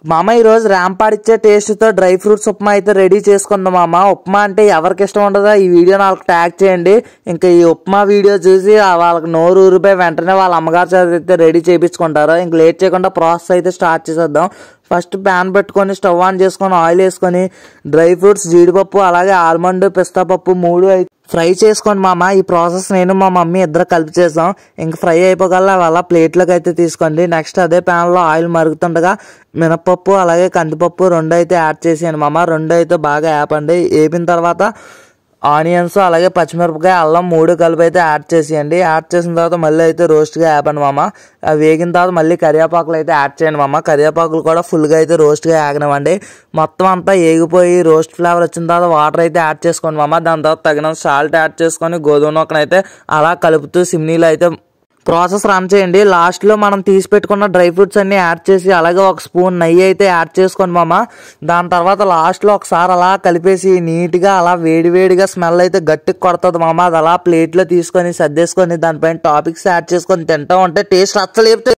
మామ ఈ రోజు ర్యాంపాడిచ్చే టేస్ట్ తో డ్రై ఫ్రూట్స్ ఉప్మా అయితే రెడీ చేసుకుందాం మామ. ఉప్మా అంటే ఎవరికి ఇష్టం ఉండదో ఈ వీడియో నాకు ట్యాగ్ చేయండి. ఇంకా ఈ ఉప్మా వీడియో చూసి వాళ్ళకి నోరు ఊరిపోయి వెంటనే వాళ్ళ అమ్మగారు చేత అయితే రెడీ చేయించుకుంటారు. ఇంక లేట్ చేయకుండా ప్రాసెస్ అయితే స్టార్ట్ చేసేద్దాం. ఫస్ట్ ప్యాన్ పెట్టుకొని స్టవ్ ఆన్ చేసుకొని ఆయిల్ వేసుకొని డ్రై ఫ్రూట్స్ జీడిపప్పు అలాగే ఆల్మండ్ పిస్తా పప్పు 3 అయితే ఫ్రై చేసుకోండి మామ. ఈ ప్రాసెస్ నేను మా మమ్మీ ఇద్దరు కలిపి చేసాం. ఇంక ఫ్రై అయిపోగల అలా ప్లేట్లోకి అయితే తీసుకోండి. నెక్స్ట్ అదే ప్యాన్లో ఆయిల్ మరుగుతుండగా మినపప్పు అలాగే కందిపప్పు 2 అయితే యాడ్ చేసేయండి మామ. 2 అయితే బాగా వేపండి. వేపిన తర్వాత ఆనియన్స్ అలాగే పచ్చిమిరపకాయ అల్లం 3 కలిపి అయితే యాడ్ చేసేయండి. యాడ్ చేసిన తర్వాత మళ్ళీ అయితే రోస్ట్గా వేపండి మామ. అవి వేగిన తర్వాత మళ్ళీ కరివేపాకులు అయితే యాడ్ చేయండి మామ. కరివేపాకులు కూడా ఫుల్గా అయితే రోస్ట్గా వేగనివ్వండి. మొత్తం అంతా వేగిపోయి రోస్ట్ ఫ్లేవర్ వచ్చిన తర్వాత వాటర్ అయితే యాడ్ చేసుకోండి మామ. దాని తర్వాత తగినంత సాల్ట్ యాడ్ చేసుకొని గోధుమ నూకనైతే అలా కలుపుతూ సిమ్నీలో అయితే ప్రాసెస్ రన్ చేయండి. లాస్ట్లో మనం తీసి పెట్టుకున్న డ్రై ఫ్రూట్స్ అన్ని యాడ్ చేసి అలాగే 1 స్పూన్ నెయ్యి అయితే యాడ్ చేసుకోండి మామ. దాని తర్వాత లాస్ట్లో ఒకసారి అలా కలిపేసి నీట్గా అలా వేడివేడిగా స్మెల్ అయితే గట్టిగా కొడుతుంది మామ. అది అలా ప్లేట్లో తీసుకొని సర్దేసుకొని దానిపైన టాపిక్స్ యాడ్ చేసుకొని తింటా ఉంటే టేస్ట్ అచ్చలేపుతుంది.